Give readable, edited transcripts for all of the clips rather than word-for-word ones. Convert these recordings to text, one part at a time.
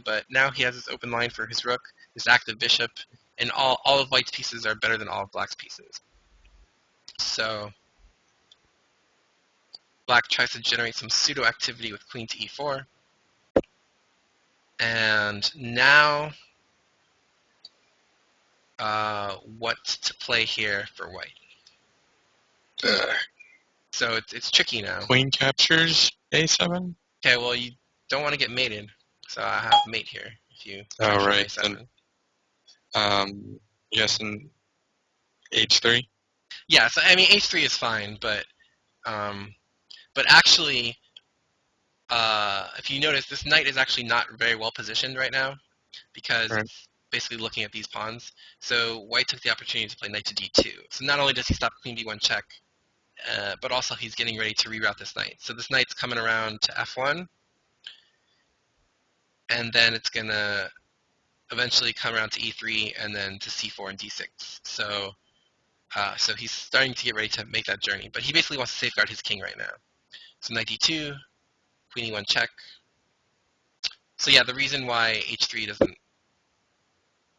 but now he has this open line for his rook, this active bishop, and all of white's pieces are better than all of black's pieces. So black tries to generate some pseudo activity with queen to e4, and now what to play here for white? So it's tricky now. Queen captures a7. Okay, well you don't want to get mated, so I have mate here. If you capture right. a7. Yes, and h3. Yeah, so I mean h3 is fine, but actually, if you notice, this knight is actually not very well positioned right now because Right. it's basically looking at these pawns. So white took the opportunity to play knight to d2. So not only does he stop queen b1 check, but also he's getting ready to reroute this knight. So this knight's coming around to f1, and then it's going to eventually come around to e3 and then to c4 and d6. So he's starting to get ready to make that journey, but he basically wants to safeguard his king right now. So knight d2, queen e1 check. So yeah, the reason why h3 doesn't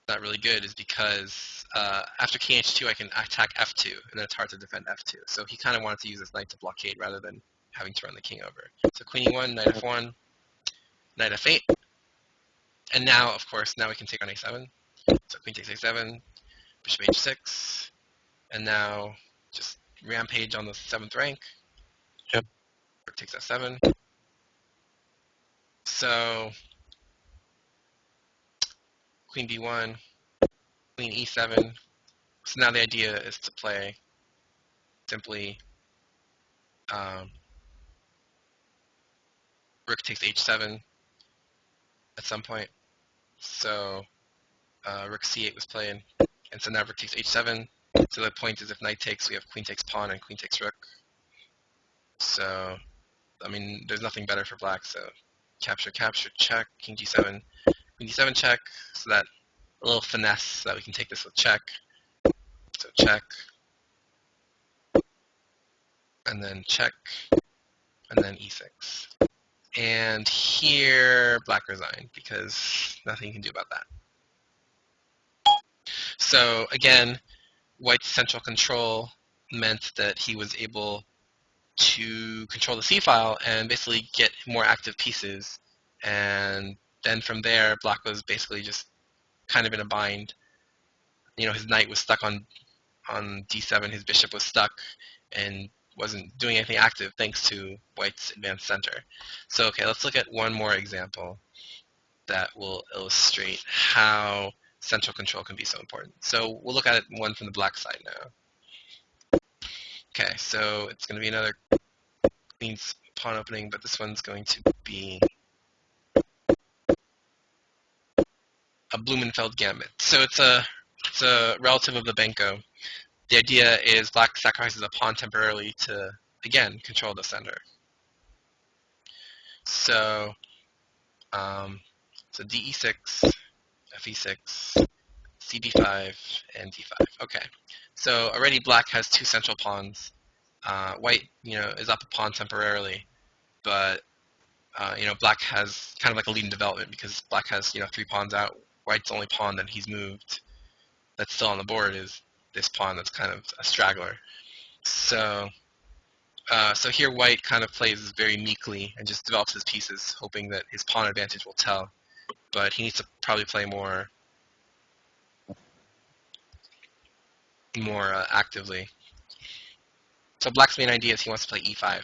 not really good is because after king h2 I can attack f2, and then it's hard to defend f2. So he kind of wanted to use this knight to blockade rather than having to run the king over. So queen e1, knight f1, knight f8, and now of course now we can take on a7. So queen takes a7, bishop h6, and now just rampage on the 7th rank. Yep. Rook takes f7. So queen b1, queen e7. So now the idea is to play simply rook takes h7 at some point. So rook c8 was played, and so now rook takes h7. So the point is if knight takes, we have queen takes pawn and queen takes rook. So, I mean, there's nothing better for black. So capture, capture, check, king g7, queen d7 check. So that a little finesse so that we can take this with check. So check, and then check, and then e6. And here, black resigned because nothing you can do about that. So again, white's central control meant that he was able to control the c-file and basically get more active pieces. And then from there, black was basically just kind of in a bind. You know, his knight was stuck on d7, his bishop was stuck, and wasn't doing anything active thanks to white's advanced center. So okay, let's look at one more example that will illustrate how central control can be so important. So we'll look at it one from the black side now. Okay, so it's going to be another queen's pawn opening, but this one's going to be a Blumenfeld Gambit. So it's a relative of the Benko. The idea is black sacrifices a pawn temporarily to, again, control the center. So, so de6, fe6, cd5, and d5. Okay, so already black has two central pawns. White, is up a pawn temporarily, but black has kind of like a lead in development because black has 3 pawns out. White's only pawn that he's moved that's still on the board is this pawn that's kind of a straggler. So here white kind of plays very meekly and just develops his pieces, hoping that his pawn advantage will tell. But he needs to probably play more actively. So black's main idea is he wants to play e5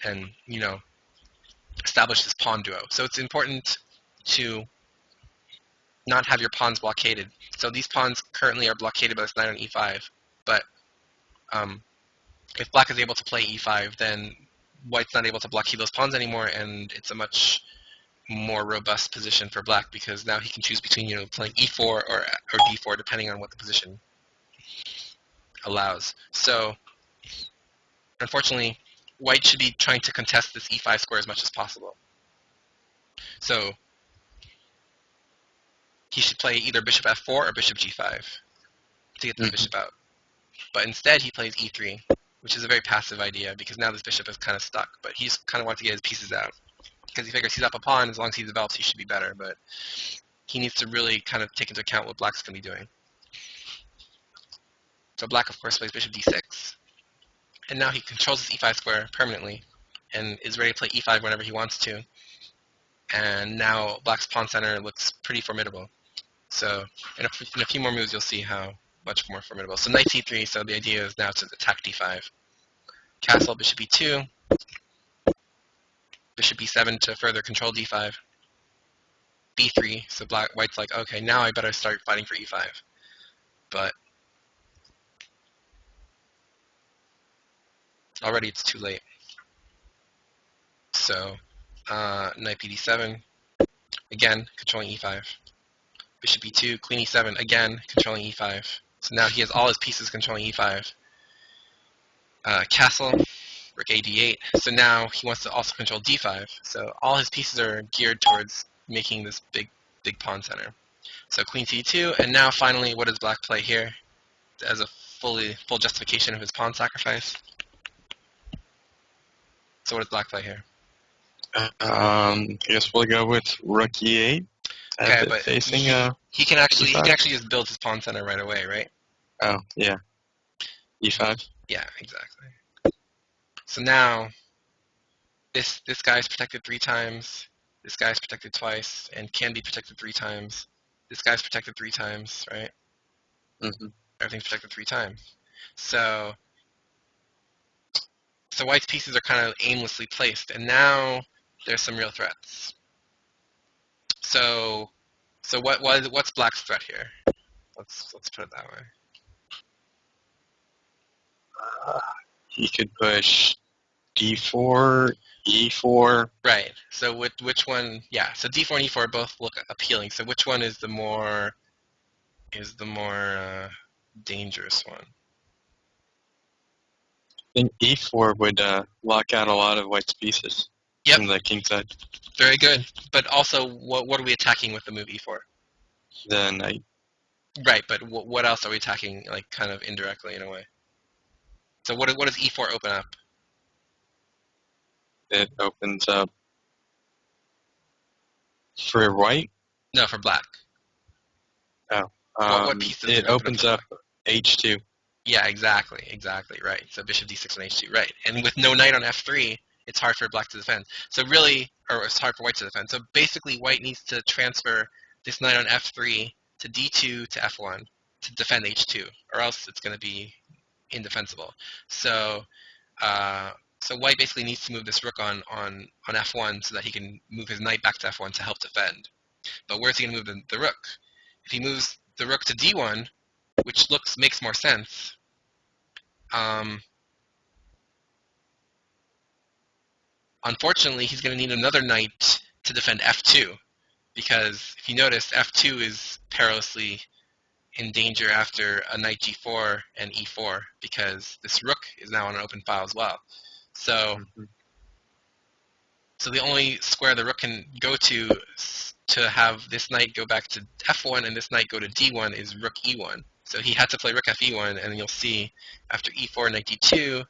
and establish this pawn duo. So it's important to not have your pawns blockaded. So these pawns currently are blockaded by this knight on e5, but if black is able to play e5, then white's not able to blockade those pawns anymore, and it's a much more robust position for black because now he can choose between playing e4 or d4 depending on what the position allows. So unfortunately, white should be trying to contest this e5 square as much as possible. So he should play either bishop f4 or bishop g5 to get the bishop out. But instead he plays e3, which is a very passive idea because now this bishop is kind of stuck, but he just kind of wants to get his pieces out. because he figures he's up a pawn. As long as he develops, he should be better. But he needs to really kind of take into account what black's going to be doing. So black, of course, plays bishop d6. And now he controls his e5 square permanently and is ready to play e5 whenever he wants to. And now black's pawn center looks pretty formidable. So in a few more moves, you'll see how much more formidable. So knight c3, so the idea is now to attack d5. Castle, bishop e2. Bishop e7 to further control d5. b3, so white's like, okay, now I better start fighting for e5. But already it's too late. So knight bd7, again, controlling e5. Bishop e2, queen e7, again, controlling e5. So now he has all his pieces controlling e5. Castle, rook a d8. So now he wants to also control d5. So all his pieces are geared towards making this big pawn center. So queen c2, and now finally, what does black play here as a full justification of his pawn sacrifice? So what does black play here? I guess we'll go with rook e8. Okay, but facing he can actually just build his pawn center right away, right? Oh yeah, e5. Yeah, exactly. So now this guy's protected 3 times. This guy's protected twice, and can be protected 3 times. This guy's protected 3 times, right? Mm-hmm. Everything's protected 3 times. So white's pieces are kind of aimlessly placed, and now there's some real threats. So what's black's threat here? Let's put it that way. He could push d4, e4. Right. So which one? Yeah. So d4 and e4 both look appealing. So which one is the more dangerous one? I think e4 would lock out a lot of white's pieces. Yep. From the king side. Very good. But also, what are we attacking with the move e4? The knight. Right. But what else are we attacking? Like kind of indirectly in a way. So what does e4 open up? It opens up for white. No, for black. Oh. What piece does it opens up h2. Yeah, exactly, right. So bishop d6 on h2, right. And with no knight on f3, it's hard for black to defend. So really, or it's hard for white to defend. So basically, white needs to transfer this knight on f3 to d2 to f1 to defend h2, or else it's going to be indefensible. So white basically needs to move this rook on f1 so that he can move his knight back to f1 to help defend. But where's he going to move the rook? If he moves the rook to d1, which makes more sense, unfortunately, he's going to need another knight to defend f2, because if you notice, f2 is perilously in danger after a knight g4 and e4, because this rook is now on an open file as well. So the only square the rook can go to have this knight go back to f1 and this knight go to d1 is rook e1. So he had to play rook fe1, and you'll see after e4, knight d2,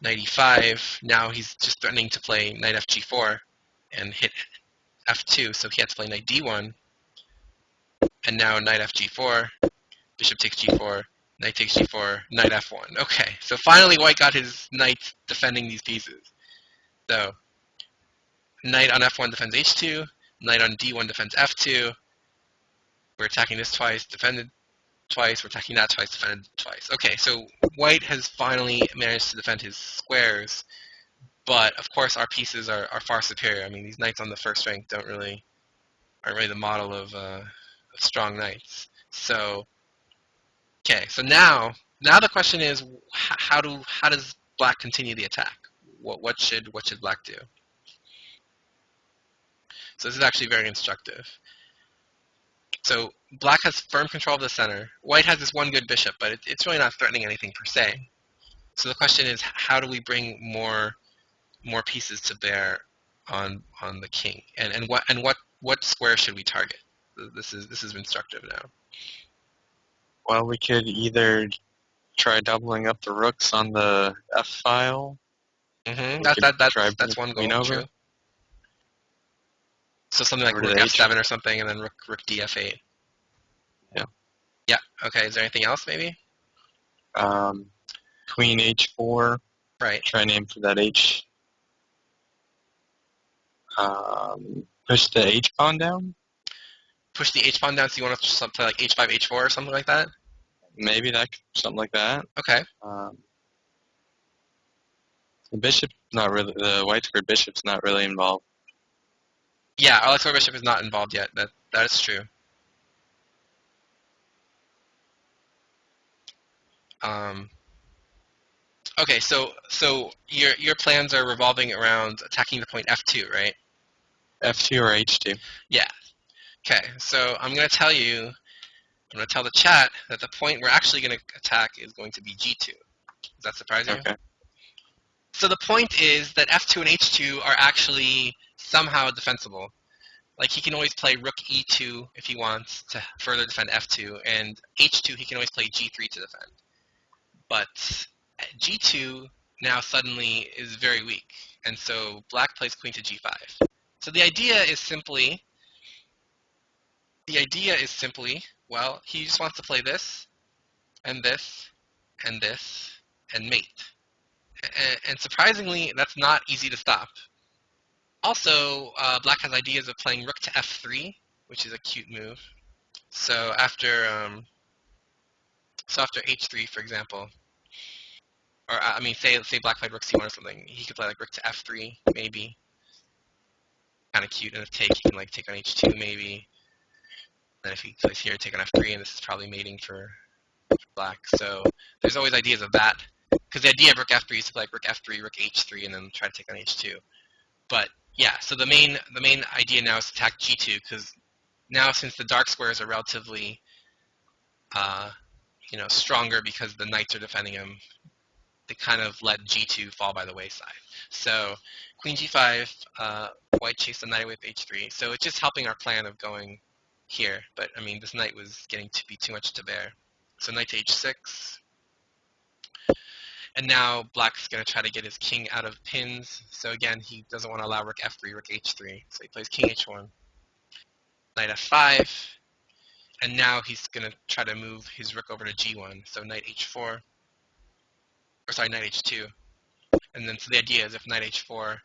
knight e5, now he's just threatening to play knight fg4 and hit f2, so he had to play knight d1, and now knight fg4, bishop takes g4, knight takes g4, knight f1. Okay, so finally white got his knight defending these pieces. So knight on f1 defends h2, knight on d1 defends f2, we're attacking this twice, defended twice, we're attacking that twice, defended twice. Okay, so white has finally managed to defend his squares, but of course our pieces are far superior. I mean, these knights on the first rank aren't really the model of strong knights. So, okay, so now the question is, how does black continue the attack? What should black do? So this is actually very instructive. So black has firm control of the center. White has this one good bishop, but it's really not threatening anything per se. So the question is, how do we bring more pieces to bear on the king? And what square should we target? This is instructive now. Well, we could either try doubling up the rooks on the f file. Mm-hmm. That's one goal. True. So something like over to rook the H. f7 or something, and then rook d f8. Yeah. Yeah. Okay. Is there anything else maybe? Queen H4. Right. Try and aim for that H. Push the H pawn down. Push the h pawn down. So you want to play like h5, h4 or something like that. Maybe something like that. Okay. The bishop, not really. The white squared bishop's not really involved. Yeah, Alex bishop is not involved yet. That is true. Okay, so your plans are revolving around attacking the point f2, right? F2 or H2. Yeah. Okay, so I'm gonna tell the chat that the point we're actually gonna attack is going to be g2. Does that surprise you? Okay. So the point is that f2 and h2 are actually somehow defensible. Like he can always play rook e2 if he wants to further defend f2, and h2 he can always play g3 to defend. But g2 now suddenly is very weak, and so black plays queen to g5. So the idea is simply, well, he just wants to play this, and this, and this, and mate. And surprisingly, that's not easy to stop. Also, black has ideas of playing rook to f3, which is a cute move. So after h3, for example, or I mean, say black played rook c1 or something, he could play like rook to f3, maybe. Kind of cute. And if take, he can like take on h2, maybe. And if he plays here, take on f3, and this is probably mating for black. So there's always ideas of that. Because the idea of rook f3 is to play like rook f3, rook h3, and then try to take on h2. But yeah, so the main idea now is to attack g2, because now since the dark squares are relatively stronger because the knights are defending him, they kind of let g2 fall by the wayside. So queen g5, white chased the knight with h3. So it's just helping our plan of going here. But I mean, this knight was getting to be too much to bear. So knight to h6. And now black's going to try to get his king out of pins. So again, he doesn't want to allow rook f3, rook h3. So he plays king h1, knight f5. And now he's going to try to move his rook over to g1. So knight h4, or sorry, knight h2. And then so the idea is if knight h4,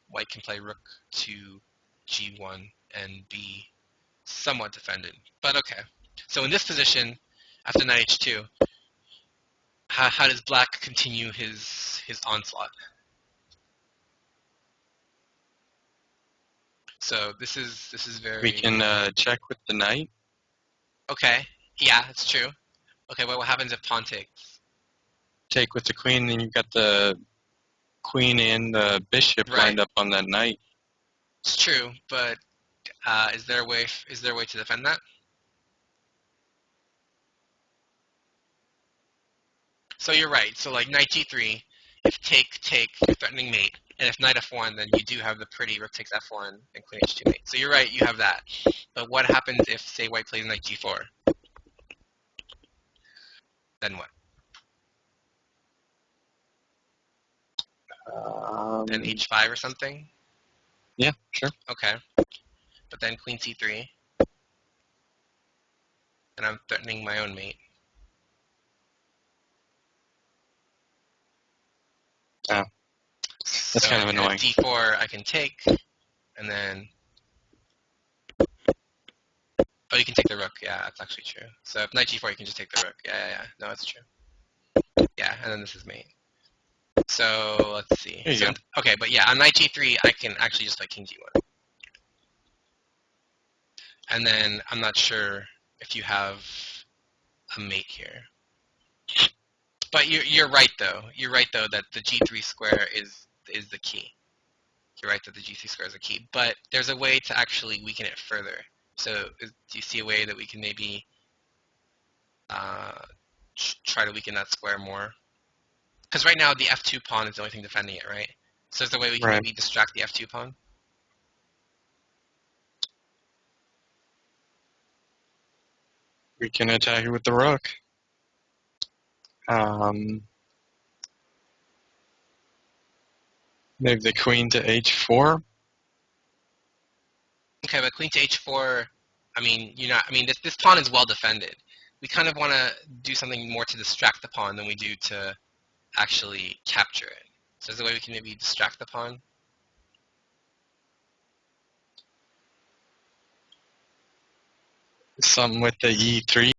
white can play rook to g1 and be somewhat defended. But okay. So in this position, after knight h2, how does black continue his onslaught? So this is very. We can check with the knight. Okay. Yeah, that's true. Okay, what happens if pawn takes? Take with the queen, and you've got the queen and the bishop Right. lined up on that knight. It's true, but is there a way to defend that? So you're right. So like knight g3, if take, you're threatening mate, and if knight f1, then you do have the pretty rook takes f1 and queen h2 mate. So you're right, you have that. But what happens if, say, white plays knight g4? Then what? Then h5 or something? Yeah, sure. Okay. But then queen c3, and I'm threatening my own mate. Oh. That's kind of annoying. At d4, I can take, and then... Oh, you can take the rook. Yeah, that's actually true. So if knight g4, you can just take the rook. Yeah. No, that's true. Yeah, and then this is mate. So let's see. There you go. Okay, but yeah, on knight g3, I can actually just play king g1. And then I'm not sure if you have a mate here. But you're right though. You're right though that the g3 square is the key. You're right that the g3 square is the key. But there's a way to actually weaken it further. So do you see a way that we can maybe try to weaken that square more? Because right now the f2 pawn is the only thing defending it, right? So is there a way we can maybe distract the f2 pawn? We can attack it with the rook. Move the queen to h4. Okay, but queen to h4. I mean, you're not. I mean, this pawn is well defended. We kind of want to do something more to distract the pawn than we do to actually capture it. So is there a way we can maybe distract the pawn? Something with the e3.